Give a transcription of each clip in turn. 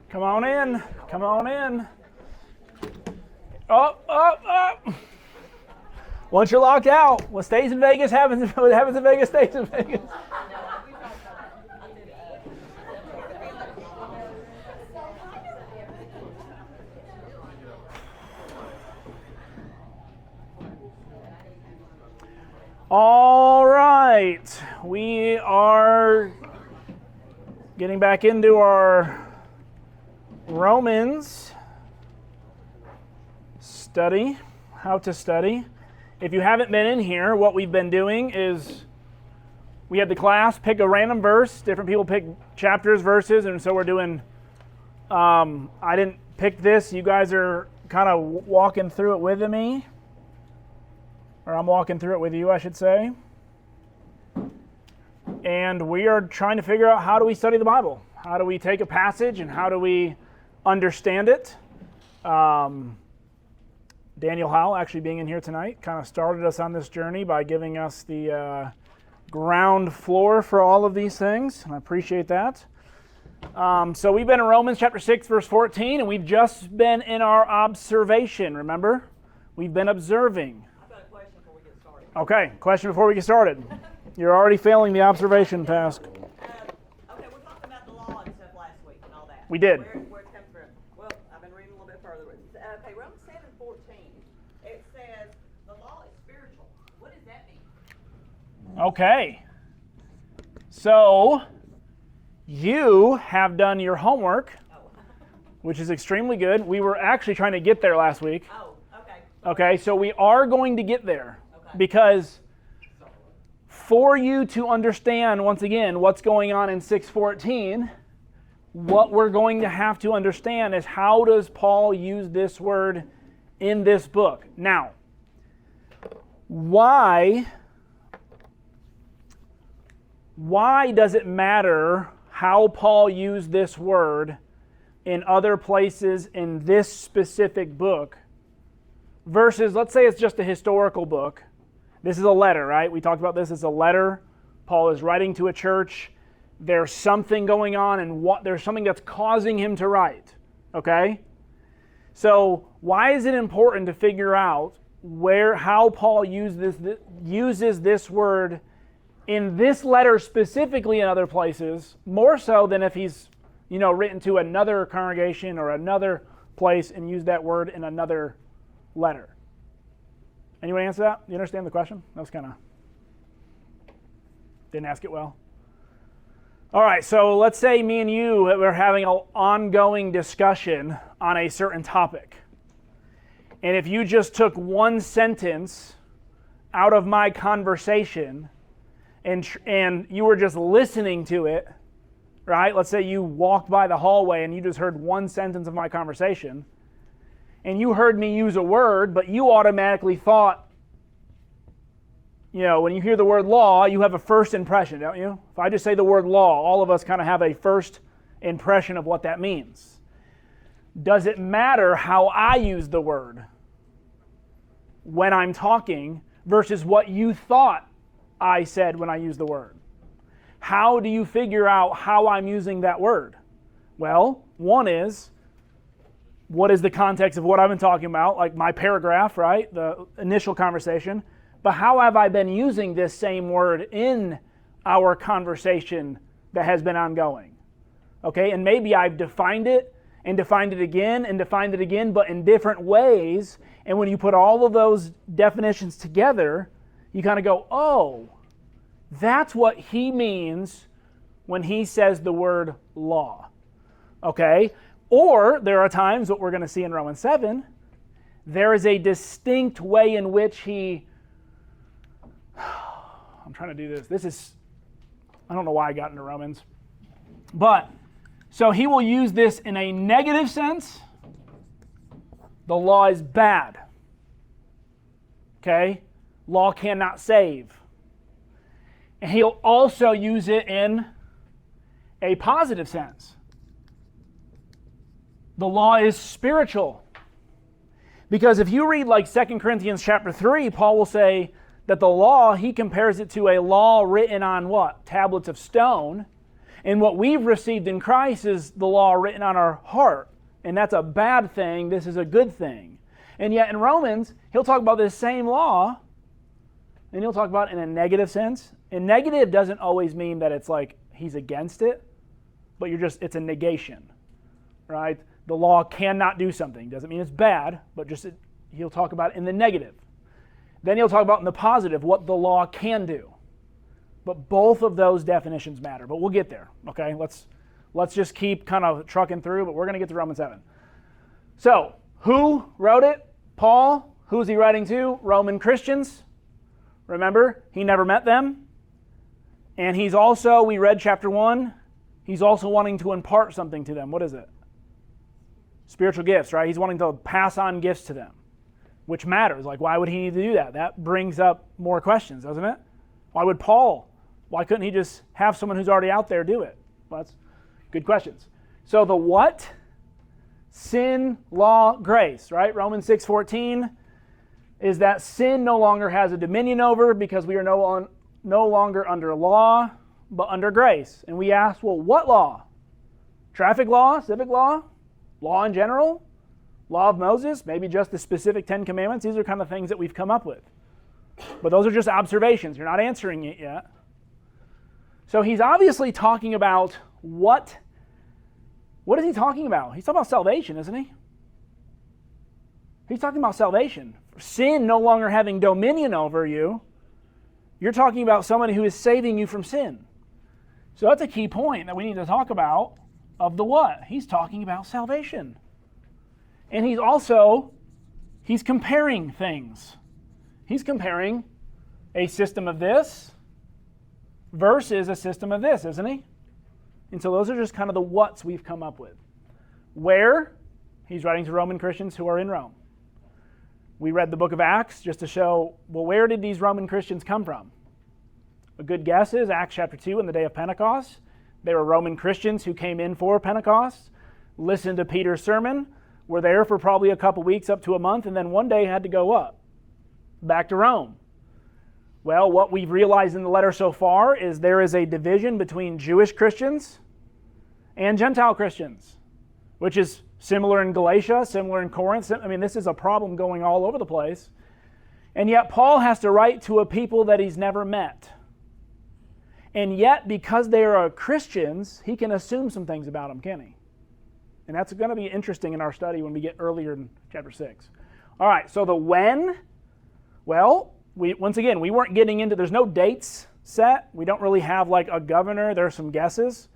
Come on in. Come on in. Up, up, up. Once you're locked out, what stays in Vegas happens. What happens in Vegas stays in Vegas. All right, we are getting back into our Romans study, how to study. If you haven't been in here, what we've been doing is we had the class pick a random verse. Different people pick chapters, verses, and so we're doing, I didn't pick this. You guys are kind of walking through it with me. Or I'm walking through it with you, I should say. And we are trying to figure out how do we study the Bible? How do we take a passage and how do we understand it? Daniel Howell, actually being in here tonight, kind of started us on this journey by giving us the ground floor for all of these things, and I appreciate that. So we've been in Romans chapter 6, verse 14, and we've just been in our observation, remember? We've been observing. Okay, question before we get started. You're already failing the observation task. Okay, we're talking about the law and stuff last week and all that. We did. Where it comes from. Well, I've been reading a little bit further. Okay, Romans 7:14. It says the law is spiritual. What does that mean? Okay. So, you have done your homework, which is extremely good. We were actually trying to get there last week. Oh, okay. Okay, so we are going to get there. Because for you to understand, once again, what's going on in 6:14, what we're going to have to understand is how does Paul use this word in this book. Now, why does it matter how Paul used this word in other places in this specific book versus, let's say it's just a historical book. This is a letter, right? We talked about this. It's a letter. Paul is writing to a church. There's something going on and there's something that's causing him to write. Okay? So why is it important to figure out how Paul uses this word in this letter specifically in other places, more so than if he's, written to another congregation or another place and used that word in another letter? Anyone answer that? You understand the question? That was kind of, didn't ask it well. All right, so let's say me and you were having an ongoing discussion on a certain topic. And if you just took one sentence out of my conversation and you were just listening to it, right? Let's say you walked by the hallway and you just heard one sentence of my conversation, and you heard me use a word, but you automatically thought, when you hear the word law, you have a first impression, don't you? If I just say the word law, all of us kind of have a first impression of what that means. Does it matter how I use the word when I'm talking versus what you thought I said when I used the word? How do you figure out how I'm using that word? Well, one is, what is the context of what I've been talking about, like my paragraph, right? The initial conversation. But how have I been using this same word in our conversation that has been ongoing? Okay, and maybe I've defined it and defined it again and defined it again, but in different ways. And when you put all of those definitions together, you kind of go, oh, that's what he means when he says the word law. Okay? Or there are times, what we're going to see in Romans 7, there is a distinct way in which he, I'm trying to do this. I don't know why I got into Romans. But, so he will use this in a negative sense. The law is bad. Okay? Law cannot save. And he'll also use it in a positive sense. The law is spiritual. Because if you read like 2 Corinthians chapter 3, Paul will say that the law, he compares it to a law written on what? Tablets of stone. And what we've received in Christ is the law written on our heart. And that's a bad thing. This is a good thing. And yet in Romans, he'll talk about this same law, and he'll talk about it in a negative sense. And negative doesn't always mean that it's like he's against it, but it's a negation, right? The law cannot do something. Doesn't mean it's bad, but he'll talk about it in the negative. Then he'll talk about in the positive what the law can do. But both of those definitions matter. But we'll get there, okay? Let's just keep kind of trucking through, but we're going to get to Romans 7. So, who wrote it? Paul. Who's he writing to? Roman Christians. Remember, he never met them. And he's also, we read chapter 1, he's also wanting to impart something to them. What is it? Spiritual gifts, right? He's wanting to pass on gifts to them, which matters. Like, why would he need to do that? That brings up more questions, doesn't it? Why couldn't he just have someone who's already out there do it? Well, that's good questions. So the what? Sin, law, grace, right? Romans 6:14 is that sin no longer has a dominion over because we are no longer under law, but under grace. And we ask, well, what law? Traffic law, civic law, law in general, law of Moses, maybe just the specific 10 Commandments. These are kind of things that we've come up with. But those are just observations. You're not answering it yet. So he's obviously talking about what is he talking about? He's talking about salvation, isn't he? He's talking about salvation. Sin no longer having dominion over you. You're talking about somebody who is saving you from sin. So that's a key point that we need to talk about of the what. He's talking about salvation. And he's comparing things. He's comparing a system of this versus a system of this, isn't he? And so those are just kind of the whats we've come up with. Where? He's writing to Roman Christians who are in Rome. We read the book of Acts just to show, well, where did these Roman Christians come from? A good guess is Acts chapter 2 in the day of Pentecost. They were Roman Christians who came in for Pentecost, listened to Peter's sermon, were there for probably a couple weeks up to a month, and then one day had to go up, back to Rome. Well, what we've realized in the letter so far is there is a division between Jewish Christians and Gentile Christians, which is similar in Galatia, similar in Corinth. I mean, this is a problem going all over the place. And yet Paul has to write to a people that he's never met. And yet, because they are Christians, he can assume some things about them, can he? And that's going to be interesting in our study when we get earlier in chapter 6. All right, so the when, well, once again, we weren't getting into, there's no dates set. We don't really have like a governor. There are some guesses.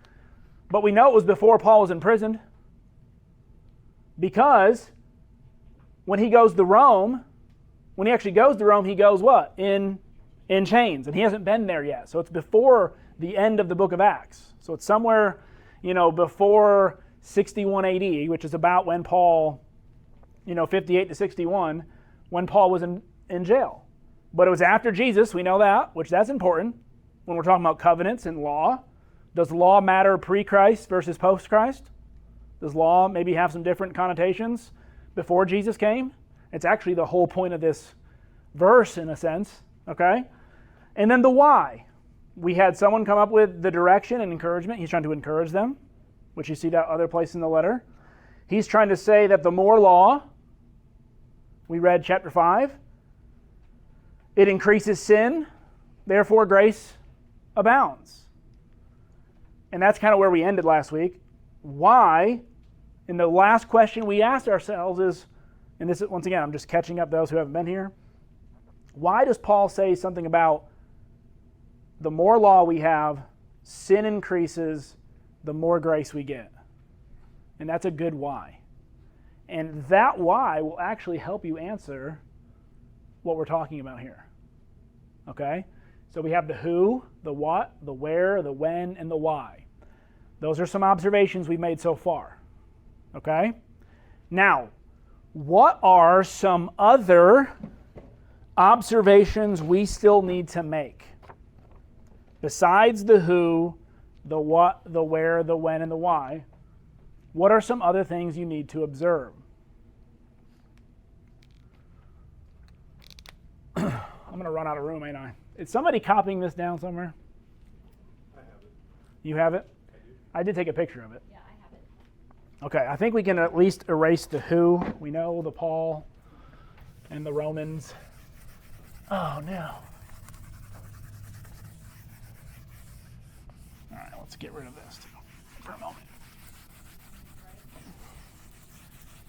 But we know it was before Paul was imprisoned. Because when he goes to Rome, when he actually goes to Rome, he goes what? In chains. And he hasn't been there yet. So it's before the end of the book of Acts. So it's somewhere, before 61 AD, which is about when Paul, 58 to 61, when Paul was in jail. But it was after Jesus, we know that, which that's important when we're talking about covenants and law. Does law matter pre-Christ versus post-Christ? Does law maybe have some different connotations before Jesus came? It's actually the whole point of this verse in a sense, okay? And then the why. We had someone come up with the direction and encouragement. He's trying to encourage them, which you see that other place in the letter. He's trying to say that the more law, we read chapter 5, it increases sin, therefore grace abounds. And that's kind of where we ended last week. Why? And the last question we asked ourselves is, and this is, once again, I'm just catching up those who haven't been here. Why does Paul say something about the more law we have, sin increases, the more grace we get? And that's a good why. And that why will actually help you answer what we're talking about here. Okay? So we have the who, the what, the where, the when, and the why. Those are some observations we've made so far. Okay? Now, what are some other observations we still need to make? Besides the who, the what, the where, the when, and the why, what are some other things you need to observe? I'm going to run out of room, ain't I? Is somebody copying this down somewhere? I have it. You have it? I do. I did take a picture of it. Yeah, I have it. Okay, I think we can at least erase the who. We know the Paul and the Romans. Oh, no. All right, let's get rid of this too for a moment.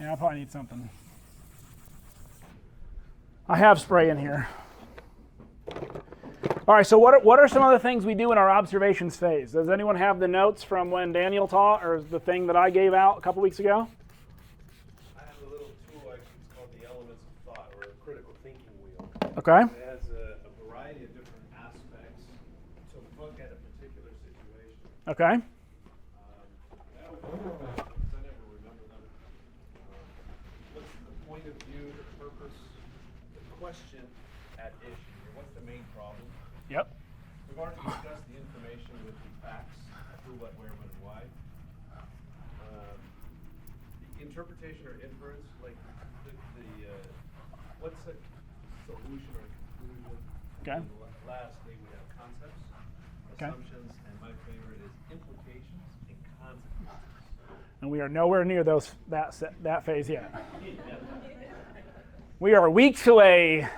Yeah, I probably need something. I have spray in here. All right, so what are some of the things we do in our observations phase? Does anyone have the notes from when Daniel taught, or the thing that I gave out a couple weeks ago? I have a little tool, actually, it's called the Elements of Thought, or a critical thinking wheel. Okay. It has a variety of different aspects to look at a particular situation. Okay. That would be, because I never remember them. What's the point of view, the purpose, the question at issue, or what's the main problem? Yep. We've already discussed the information with the facts, who, what, where, when, and why. The interpretation or inference, like what's the solution or conclusion? Okay. And lastly, we have concepts, Okay. assumptions, and my favorite is implications and consequences. And we are nowhere near that phase yet. We are weeks away,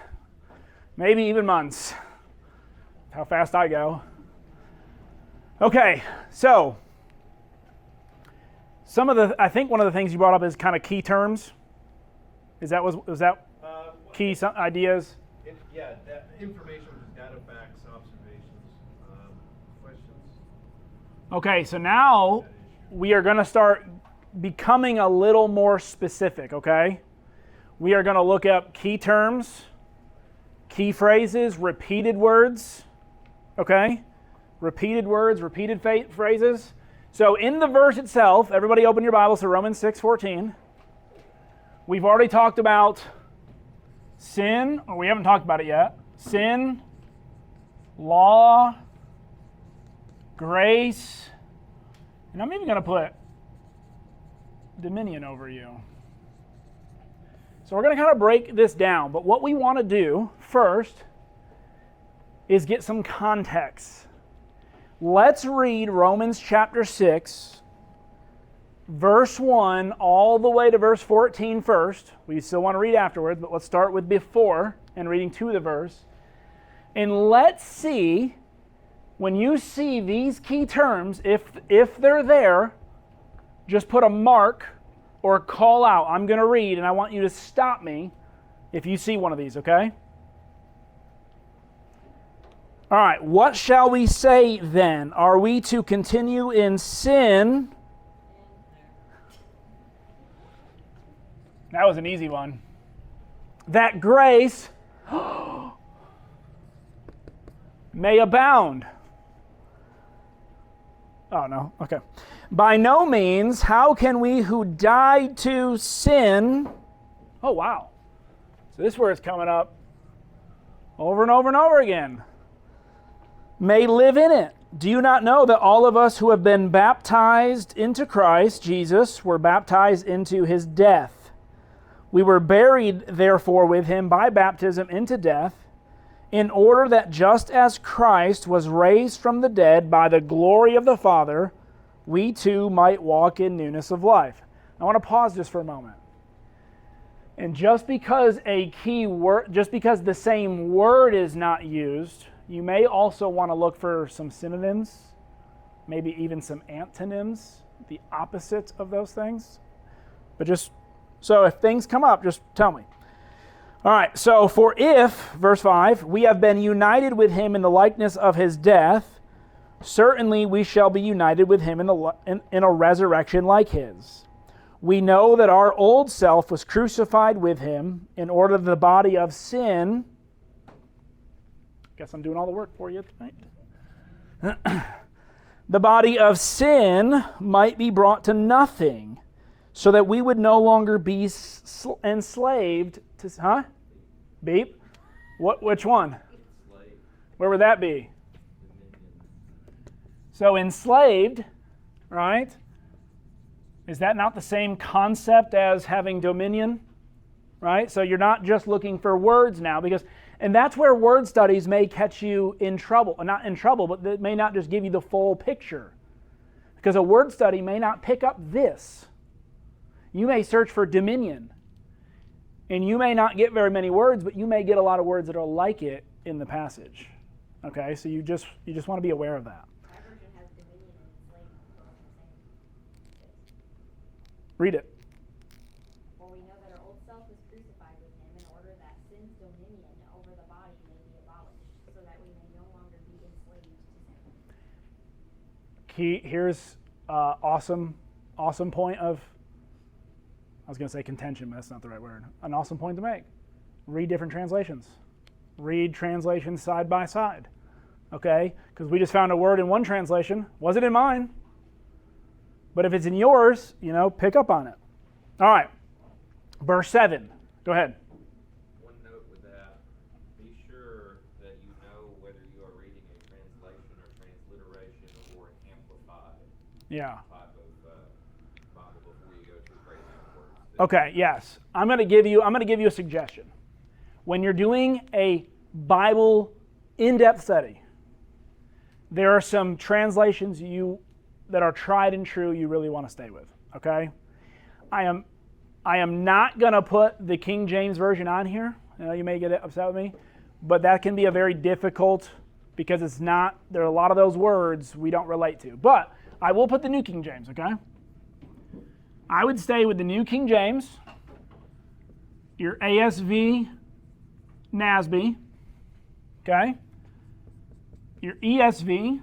maybe even months. How fast I go. Okay, so I think one of the things you brought up is kind of key terms. Was that key ideas? That information was data, facts, observations, questions. Okay, so now we are going to start becoming a little more specific, okay? We are going to look up key terms, key phrases, repeated words, okay? Repeated words, repeated phrases. So in the verse itself, everybody open your Bibles to Romans 6:14. We've already talked about sin, or we haven't talked about it yet. Sin, law, grace, and I'm even going to put dominion over you. So we're going to kind of break this down, but what we want to do first is get some context. Let's read Romans chapter 6, verse 1, all the way to verse 14 first. We still want to read afterwards, but let's start with before and reading to the verse. And let's see, when you see these key terms, if they're there, just put a mark or call out. I'm going to read, and I want you to stop me if you see one of these, okay? All right, what shall we say then? Are we to continue in sin? That was an easy one. That grace may abound. Oh, no, okay. By no means, how can we who died to sin... Oh, wow. So this word's coming up over and over and over again. May live in it. Do you not know that all of us who have been baptized into Christ Jesus were baptized into his death? We were buried, therefore, with him by baptism into death, in order that just as Christ was raised from the dead by the glory of the Father, we too might walk in newness of life. I want to pause just for a moment. And just because a key word, just because the same word is not used, you may also want to look for some synonyms, maybe even some antonyms, the opposites of those things. But so if things come up, just tell me. All right, so for if, verse 5, we have been united with him in the likeness of his death, certainly we shall be united with him in a resurrection like his. We know that our old self was crucified with him in order that the body of sin... Guess I'm doing all the work for you tonight. The body of sin might be brought to nothing, so that we would no longer be enslaved to... Beep? Which one? Where would that be? So enslaved, right? Is that not the same concept as having dominion? Right? So you're not just looking for words now, because And that's where word studies may catch you in trouble. Not in trouble, but they may not just give you the full picture. Because a word study may not pick up this. You may search for dominion. And you may not get very many words, but you may get a lot of words that are like it in the passage. Okay, so you just want to be aware of that. My version has dominion and enslavement both in the same. Read it. For we know that our old self was crucified with him in order that sin's dominion over the body may be abolished, so that we may no longer be enslaved to sin. Here's awesome point of, I was going to say contention, but that's not the right word. An awesome point to make. Read different translations. Read translations side by side. Okay? Because we just found a word in one translation. Wasn't in mine. But if it's in yours, pick up on it. All right. Verse 7. Go ahead. One note with that, be sure that you know whether you are reading a translation or transliteration or an amplified Yeah. type of Bible before you go to crazy words. Okay, yes. I'm going to give you a suggestion. When you're doing a Bible in-depth study, there are some translations that are tried and true you really want to stay with, okay? I am not going to put the King James Version on here. You may get upset with me, but that can be a very difficult, because there are a lot of those words we don't relate to. But I will put the New King James, okay? I would stay with the New King James, your ASV, NASB, okay? Your ESV,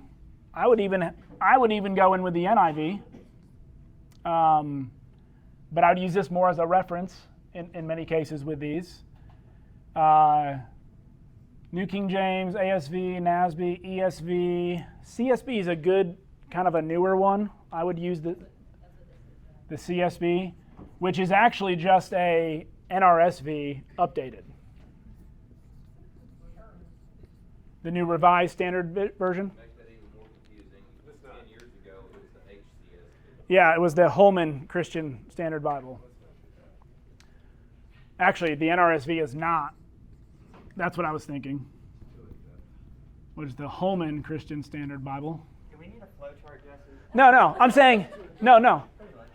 I would even go in with the NIV, but I would use this more as a reference in many cases with these. New King James, ASV, NASB, ESV, CSB is a good kind of a newer one. I would use the CSB, which is actually just a NRSV updated. The new Revised Standard Version. Make that even more confusing. 10 years ago, it was the HCSB. Yeah, it was the Holman Christian Standard Bible. Actually, the NRSV is not. That's what I was thinking. What is the Holman Christian Standard Bible? Do we need a flow chart, Jesse? No. I'm saying no.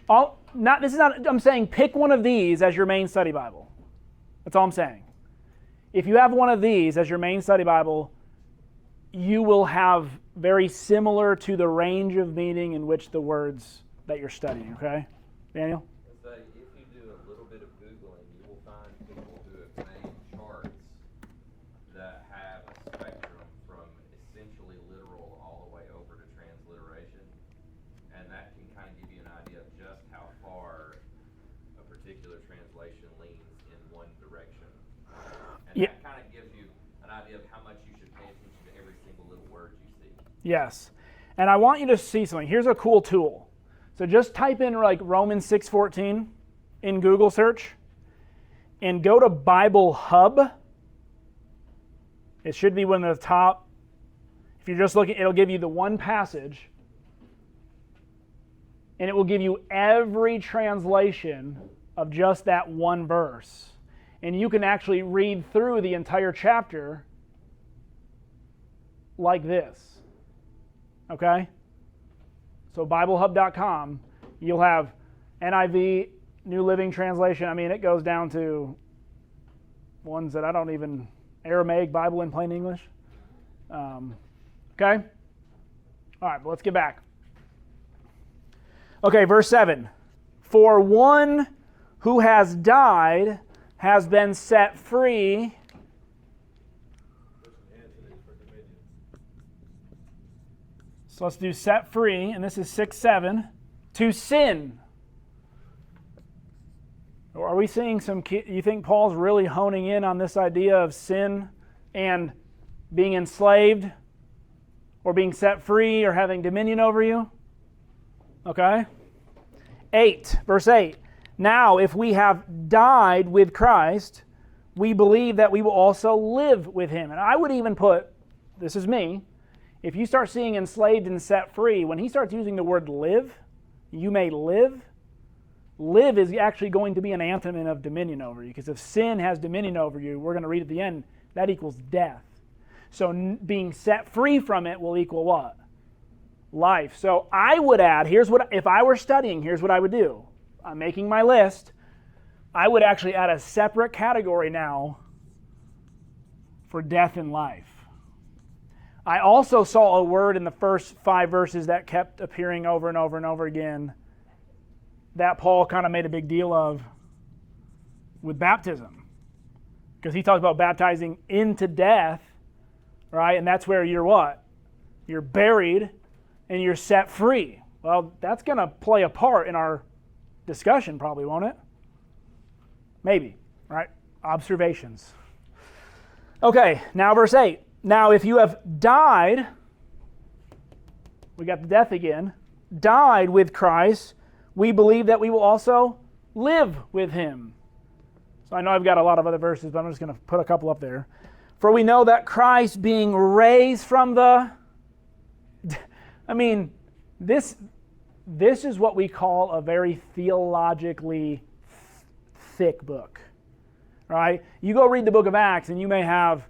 I'm saying pick one of these as your main study Bible. That's all I'm saying. If you have one of these as your main study Bible, you will have very similar to the range of meaning in which the words that you're studying, okay? Daniel? So if you do a little bit of Googling, you will find people who have made charts that have a spectrum from essentially literal all the way over to transliteration. And that can kind of give you an idea of just how far a particular translation leans in one direction. And Yeah. that kind of gives you an idea of how much you should pay attention to every single little word you see. Yes. And I want you to see something. Here's a cool tool. So just type in like Romans 6:14 in Google search and go to Bible Hub. It should be one of the top. If you're just looking, it'll give you the one passage, and it will give you every translation of just that one verse. And you can actually read through the entire chapter like this. Okay? So BibleHub.com, you'll have NIV, New Living Translation. I mean, it goes down to ones that I don't even, Aramaic Bible in plain English. Okay? All right, but let's get back. Okay, verse 7. For one who has died has been set free. So let's do set free, and this is 6:7, to sin. Are we seeing you think Paul's really honing in on this idea of sin and being enslaved or being set free or having dominion over you? Okay. 8, verse 8. Now, if we have died with Christ, we believe that we will also live with him. And I would even put, this is me, if you start seeing enslaved and set free, when he starts using the word live, you may live. Live is actually going to be an antonym of dominion over you, because if sin has dominion over you, we're going to read at the end, That equals death. So being set free from it will equal what? Life. So I would add, if I were studying, here's what I would do. I'm making my list. I would actually add a separate category now for death and life. I also saw a word in the first 5 verses that kept appearing over and over and over again that Paul kind of made a big deal of with baptism. Because he talks about baptizing into death, right? And that's where you're what? You're buried and you're set free. Well, that's going to play a part in our discussion probably, won't it? Maybe, right? Observations. Okay, now verse 8. Now if you have died, we got the death again, died with Christ, we believe that we will also live with him. So I know I've got a lot of other verses, but I'm just going to put a couple up there. For we know that Christ being raised from the... I mean, this is what we call a very theologically thick book, right? You go read the book of Acts and you may have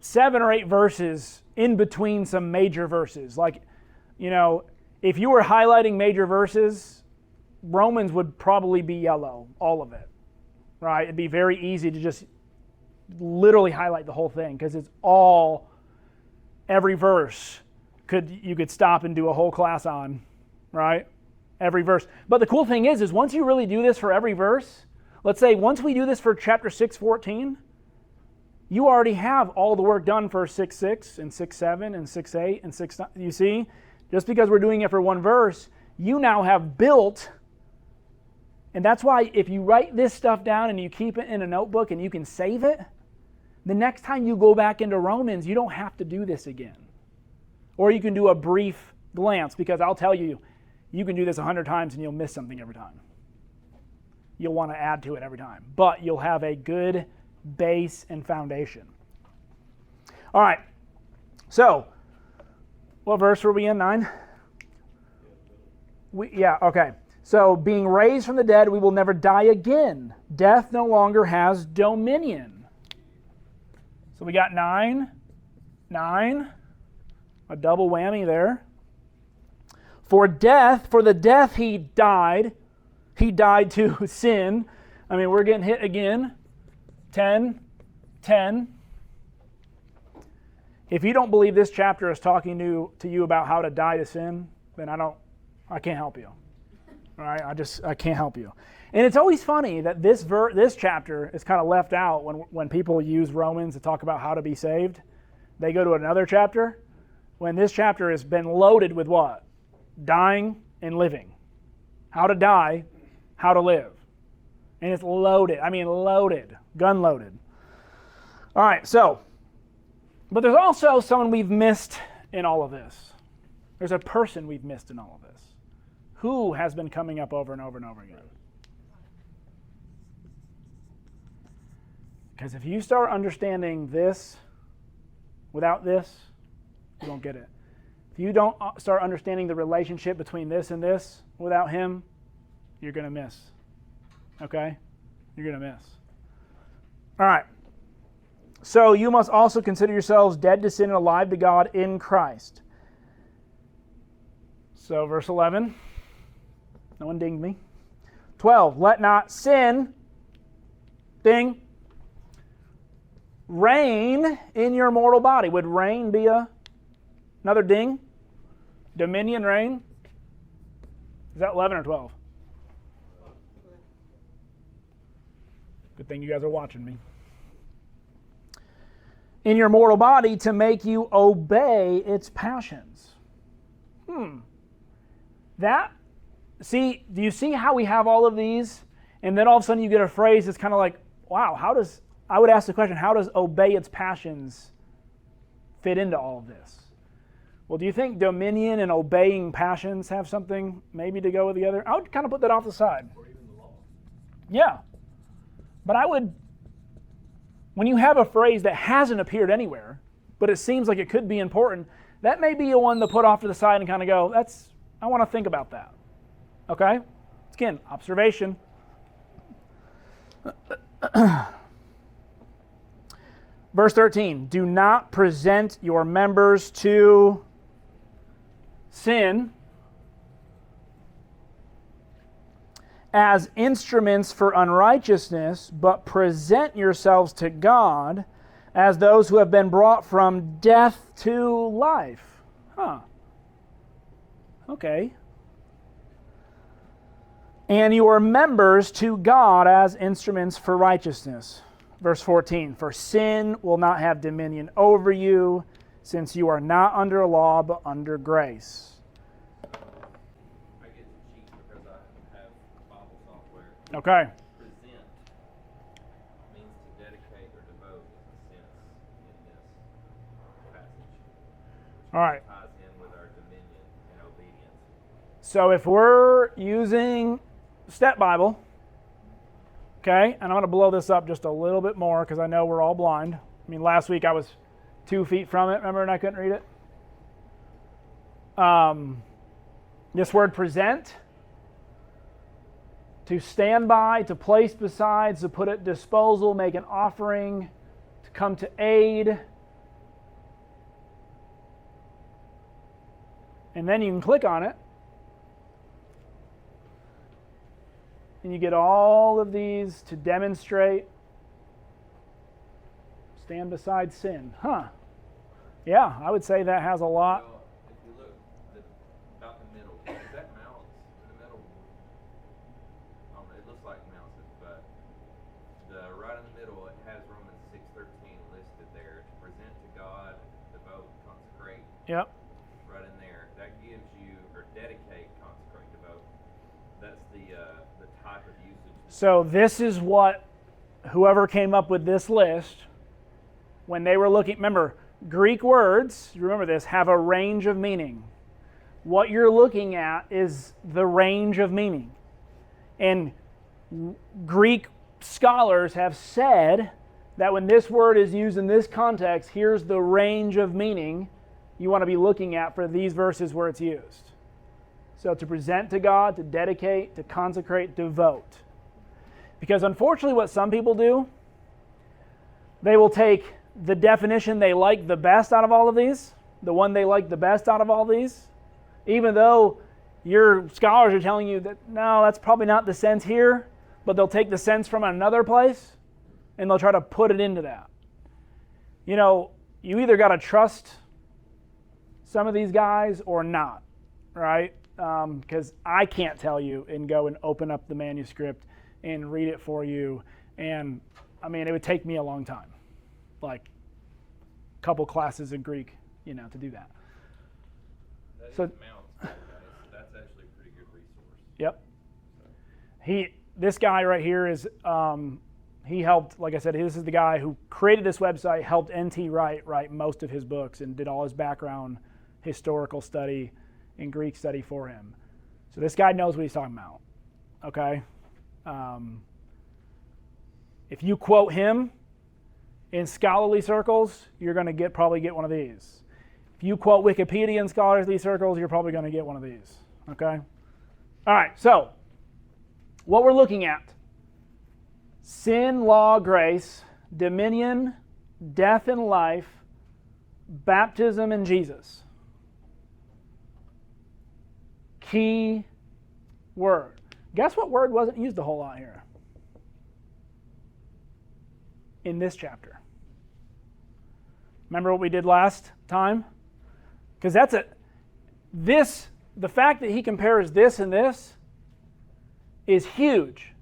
7 or 8 verses in between some major verses. Like, if you were highlighting major verses, Romans would probably be yellow, all of it, right? It'd be very easy to just literally highlight the whole thing because it's all, every verse you could stop and do a whole class on, right? Every verse. But the cool thing is once you really do this for every verse, let's say once we do this for chapter 6:14, you already have all the work done for 6:6 and 6:7 and 6:8 and 6:9. You see? Just because we're doing it for one verse, you now have built, and that's why if you write this stuff down and you keep it in a notebook and you can save it, the next time you go back into Romans, you don't have to do this again. Or you can do a brief glance, because I'll tell you, you can do this 100 times and you'll miss something every time. You'll want to add to it every time. But you'll have a good base and foundation. All right. So, what verse were we in? 9? Okay. So, being raised from the dead, we will never die again. Death no longer has dominion. So, we got 9, a double whammy there. For the death he died to sin. I mean, we're getting hit again. 10. If you don't believe this chapter is talking to you about how to die to sin, then I can't help you. All right, I can't help you. And it's always funny that this chapter is kind of left out when people use Romans to talk about how to be saved. They go to another chapter when this chapter has been loaded with what? Dying and living. How to die, how to live. And it's loaded. I mean loaded. Gun loaded. All right, but there's also someone we've missed in all of this. There's a person we've missed in all of this. Who has been coming up over and over and over again? Because if you start understanding this without this, you don't get it. If you don't start understanding the relationship between this and this without him, you're going to miss. Okay? You're going to miss. All right. So you must also consider yourselves dead to sin and alive to God in Christ. So verse 11. No one dinged me. 12. Let not sin, ding, reign in your mortal body. Would reign be another ding? Dominion, reign? Is that 11 or 12? Good thing you guys are watching me. In your mortal body to make you obey its passions. Do you see how we have all of these? And then all of a sudden you get a phrase that's kind of like, wow, I would ask the question, how does obey its passions fit into all of this? Well, do you think dominion and obeying passions have something maybe to go with the other? I would kind of put that off the side. Or even the law. Yeah. But when you have a phrase that hasn't appeared anywhere, but it seems like it could be important, that may be a one to put off to the side and kind of go, I want to think about that. Okay? Again, observation. Verse 13, do not present your members to sin as instruments for unrighteousness, but present yourselves to God as those who have been brought from death to life. Okay. And your members to God as instruments for righteousness. Verse 14, for sin will not have dominion over you, since you are not under law, but under grace. I get to cheat because I have Bible software. Okay. Present means to dedicate or devote in a sense in this passage. All right. Ties in with our dominion and obedience. So if we're using Step Bible, okay, and I'm going to blow this up just a little bit more because I know we're all blind. I mean, last week I was 2 feet from it, remember, and I couldn't read it. This word present, to stand by, to place beside, to put at disposal, make an offering, to come to aid. And then you can click on it. And you get all of these to demonstrate, stand beside sin. Yeah, I would say that has a lot. Well, if you look about the middle, is that mounts in the middle? It looks like mounts it, but right in the middle it has Romans 6:13 listed there. To present to God, devote, consecrate. Yep. Right in there. That gives you, or dedicate, consecrate, devote. That's the type of usage. So this is what whoever came up with this list, when they were looking, remember, Greek words, you remember this, have a range of meaning. What you're looking at is the range of meaning. And Greek scholars have said that when this word is used in this context, here's the range of meaning you want to be looking at for these verses where it's used. So to present to God, to dedicate, to consecrate, devote. Because unfortunately what some people do, they will take the definition they like the best out of all of these, the one they like the best out of all these, even though your scholars are telling you that, no, that's probably not the sense here, but they'll take the sense from another place and they'll try to put it into that. You know, you either got to trust some of these guys or not, right? Because I can't tell you and go and open up the manuscript and read it for you. And I mean, it would take me a long time, like a couple classes in Greek, to do that. So Mounts, that's actually a pretty good resource. Yep. This guy right here is, he helped, like I said, this is the guy who created this website, helped N.T. Wright write most of his books and did all his background historical study and Greek study for him. So this guy knows what he's talking about, okay? If you quote him in scholarly circles, you're going to probably get one of these. If you quote Wikipedia in scholarly circles, you're probably going to get one of these, okay? All right, so what we're looking at: sin, law, grace, dominion, death and life, baptism, and Jesus. Key word. Guess what word wasn't used a whole lot here in this chapter? Remember what we did last time? Because the fact that he compares this and this is huge.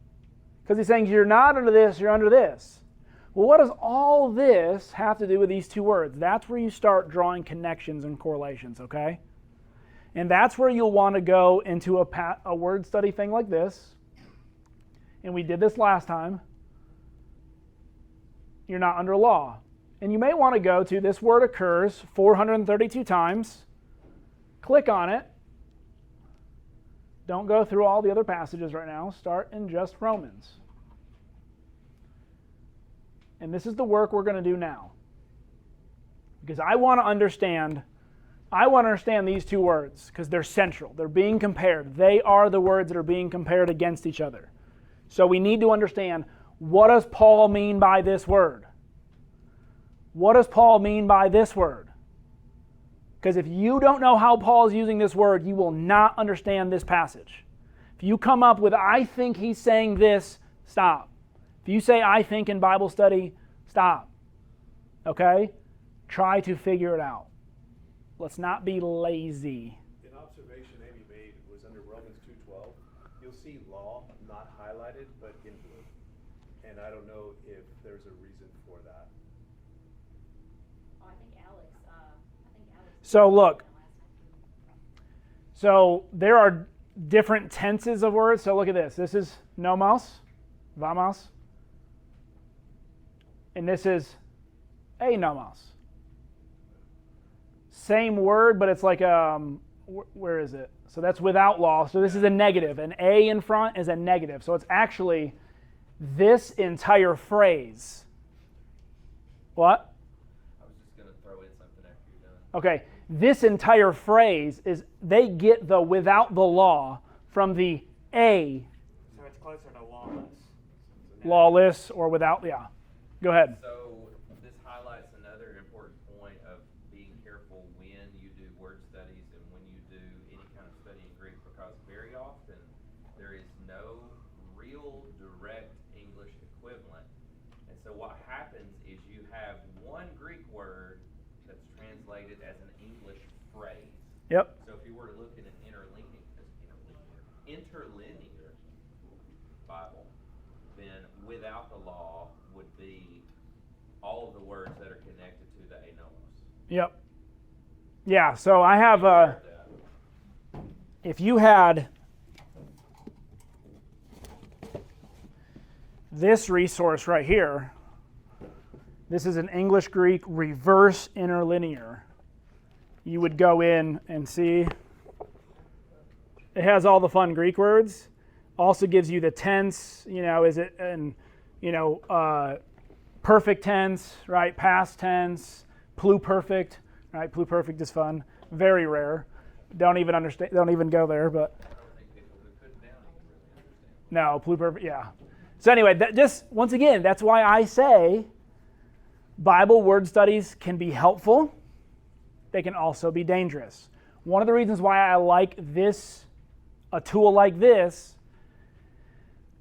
Because he's saying you're not under this, you're under this. Well, what does all this have to do with these two words? That's where you start drawing connections and correlations, okay? And that's where you'll want to go into a word study thing like this. And we did this last time. You're not under law. And you may want to go to this word occurs 432 times. Click on it. Don't go through all the other passages right now. Start in just Romans. And this is the work we're going to do now. Because I want to understand these two words because they're central. They're being compared. They are the words that are being compared against each other. So we need to understand, what does Paul mean by this word? what does Paul mean by this word? Because if you don't know how Paul is using this word, you will not understand this passage. If you come up with, I think he's saying this, stop. If you say, I think in Bible study, stop. Okay? Try to figure it out. Let's not be lazy. An observation Amy made was under Romans 2:12. You'll see law not highlighted, but in blue. And I don't know if there's a reason for that. Oh, I think Alex. So look. So there are different tenses of words. So look at this. This is nomos, vamos. And this is anomos. Same word, but it's like, where is it? So that's without law. So this is a negative. An A in front is a negative. So it's actually this entire phrase. What? I was just going to throw in something after you're done. Okay. This entire phrase is, they get the without the law from the A. So it's closer to lawless. Lawless or without, yeah. Go ahead. So this highlights another important point of being careful when you do word studies and when you do any kind of study in Greek, because very often there is no real direct English equivalent. And so what happens is you have one Greek word that's translated as an English phrase. Yep. So if you were to look at an interlinear Bible, then without the law would be all of the words that are connected to the anomos. Yep. Yeah, so I have, if you had this resource right here, this is an English-Greek reverse interlinear. You would go in and see. It has all the fun Greek words. Also gives you the tense, is it, and, perfect tense, right? Past tense, pluperfect, right? Pluperfect is fun. Very rare. Don't even go there, but. I don't think people who put it down even really understand. No, pluperfect, yeah. So anyway, once again, that's why I say Bible word studies can be helpful. They can also be dangerous. One of the reasons why I like a tool like this,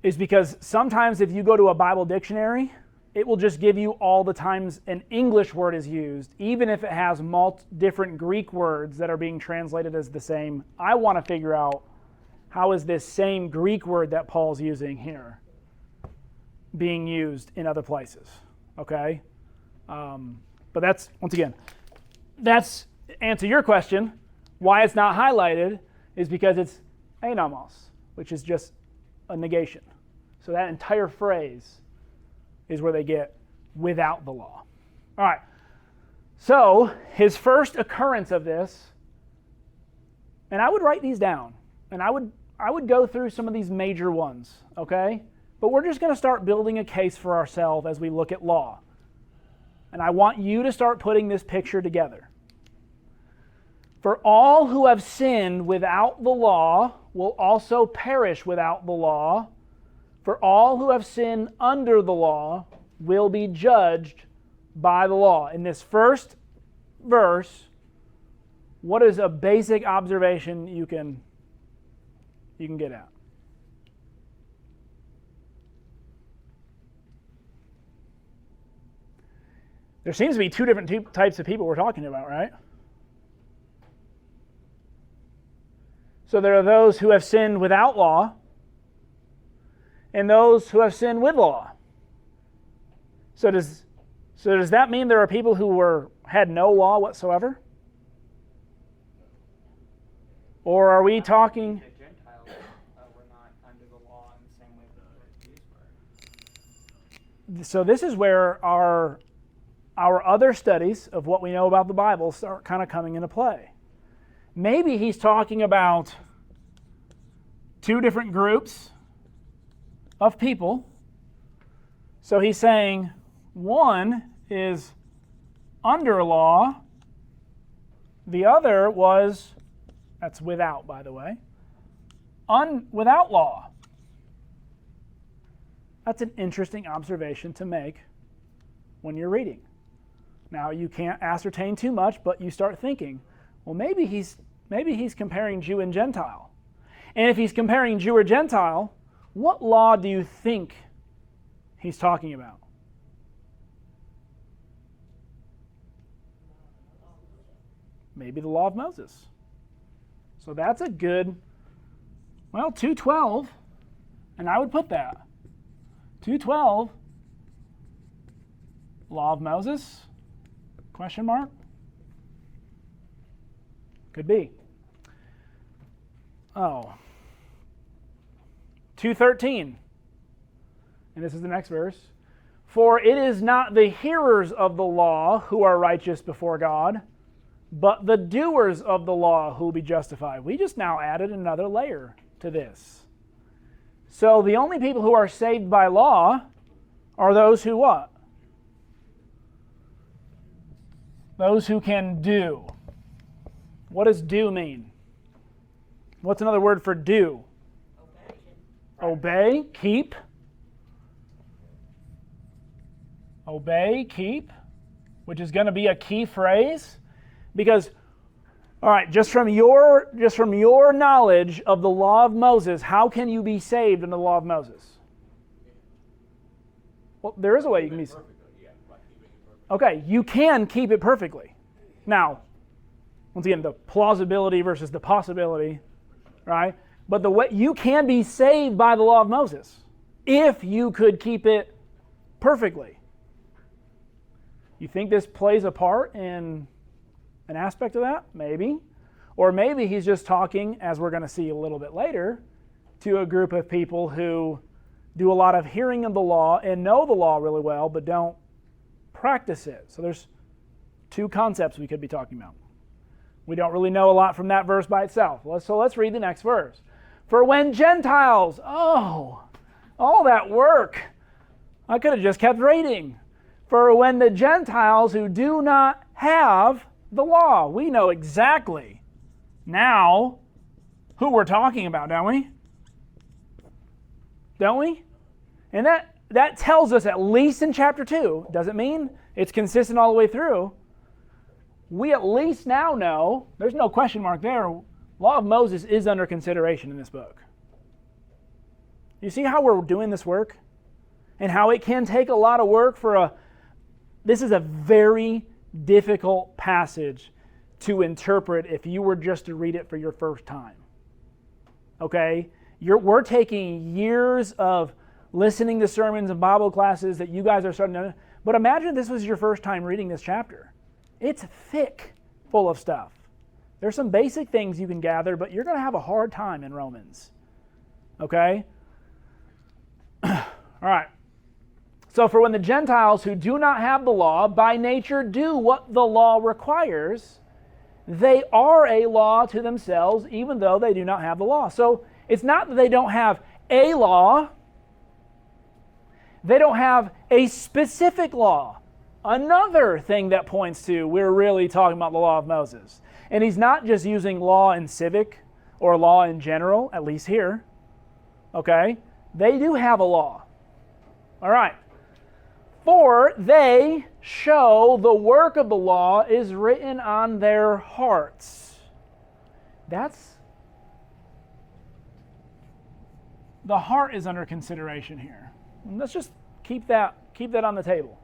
is because sometimes if you go to a Bible dictionary, it will just give you all the times an English word is used, even if it has different Greek words that are being translated as the same. I want to figure out, how is this same Greek word that Paul's using here being used in other places? Okay? But that's, once again, that's answer your question. Why it's not highlighted is because it's anomos, which is just a negation. So that entire phrase is where they get without the law. All right. So his first occurrence of this, and I would write these down, and I would go through some of these major ones, okay? But we're just going to start building a case for ourselves as we look at law. And I want you to start putting this picture together. For all who have sinned without the law will also perish without the law. For all who have sinned under the law will be judged by the law. In this first verse, what is a basic observation you can get at? There seems to be two different types of people we're talking about, right? So there are those who have sinned without law and those who have sinned with law. So does that mean there are people who had no law whatsoever? Or are we talking? The Gentiles were not under the law in the same way that the Jews were. So this is where our other studies of what we know about the Bible start kind of coming into play. Maybe he's talking about two different groups of people. So he's saying one is under law, the other was, that's without, by the way, without law. That's an interesting observation to make when you're reading. Now, you can't ascertain too much, but you start thinking, well, maybe he's comparing Jew and Gentile. And if he's comparing Jew or Gentile, what law do you think he's talking about? Maybe the law of Moses. So that's a good, 212, and I would put that. 212, law of Moses, question mark? Could be. 2:13, and this is the next verse. For it is not the hearers of the law who are righteous before God, but the doers of the law who will be justified. We just now added another layer to this. So the only people who are saved by law are those who what? Those who can do. What does do mean? What's another word for do? Obey, keep. Obey, keep, which is going to be a key phrase. Because, all right, just from your knowledge of the law of Moses, how can you be saved in the law of Moses? Well, there is a way you can be saved. Okay, you can keep it perfectly. Now, once again, the plausibility versus the possibility, right? But the way you can be saved by the law of Moses if you could keep it perfectly. You think this plays a part in an aspect of that? Maybe. Or maybe he's just talking, as we're going to see a little bit later, to a group of people who do a lot of hearing of the law and know the law really well, but don't practice it. So there's two concepts we could be talking about. We don't really know a lot from that verse by itself. So let's read the next verse. For when Gentiles, all that work, I could have just kept reading. For when the Gentiles who do not have the law, we know exactly now who we're talking about, don't we? Don't we? And that tells us, at least in chapter 2, doesn't mean it's consistent all the way through. We at least now know, there's no question mark there, law of Moses is under consideration in this book. You see how we're doing this work? And how it can take a lot of work this is a very difficult passage to interpret if you were just to read it for your first time. Okay? We're taking years of listening to sermons and Bible classes that you guys are starting to, but imagine this was your first time reading this chapter. It's thick full of stuff. There's some basic things you can gather, but you're going to have a hard time in Romans. Okay? All right. So for when the Gentiles who do not have the law by nature do what the law requires, they are a law to themselves even though they do not have the law. So it's not that they don't have a law. They don't have a specific law. Another thing that points to we're really talking about the law of Moses. And he's not just using law in civic or law in general, at least here. Okay? They do have a law. All right. For they show the work of the law is written on their hearts. The heart is under consideration here. And let's just keep that on the table.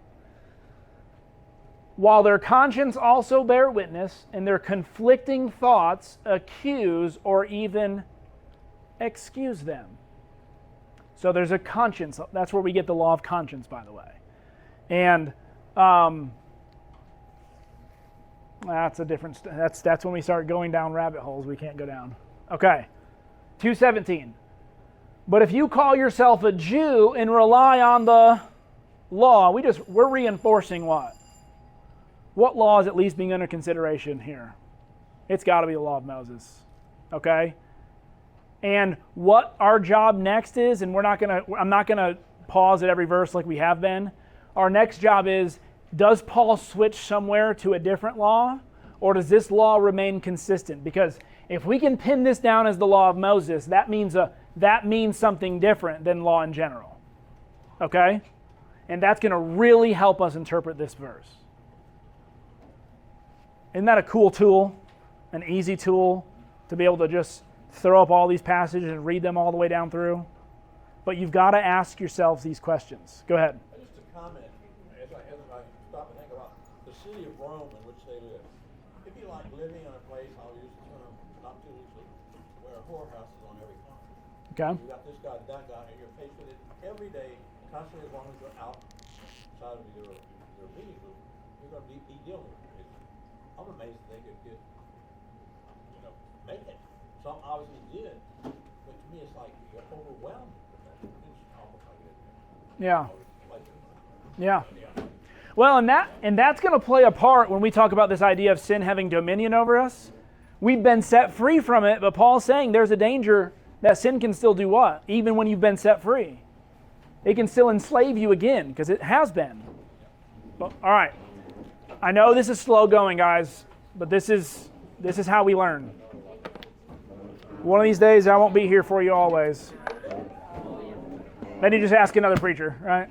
While their conscience also bear witness, and their conflicting thoughts accuse or even excuse them. So there's a conscience. That's where we get the law of conscience, by the way. And that's a different. That's when we start going down rabbit holes we can't go down. Okay, 2:17. But if you call yourself a Jew and rely on the law, we're reinforcing what? What law is at least being under consideration here? It's got to be the law of Moses. Okay? And what our job next is, and I'm not gonna pause at every verse like we have been. Our next job is, does Paul switch somewhere to a different law? Or does this law remain consistent? Because if we can pin this down as the law of Moses, that means something different than law in general. Okay? And that's going to really help us interpret this verse. Isn't that a cool tool? An easy tool to be able to just throw up all these passages and read them all the way down through? But you've got to ask yourselves these questions. Go ahead. Just a comment, as I stop and think about the city of Rome in which they live. It'd be like living in a place, I'll use the term not too loosely, where a whorehouse is on every corner. Okay. You got this guy, that guy, and you're faced with it every day, constantly, as long as you're outside of your meeting group, you're going to be dealing with it. I'm amazed that they could get, make it. Some obviously did, but to me it's like you're overwhelmed with that. It's almost like it. Yeah. Yeah. Well, and that's going to play a part when we talk about this idea of sin having dominion over us. We've been set free from it, but Paul's saying there's a danger that sin can still do what? Even when you've been set free. It can still enslave you again, because it has been. Well, all right. I know this is slow going, guys, but this is how we learn. One of these days, I won't be here for you always. Then you just ask another preacher, right?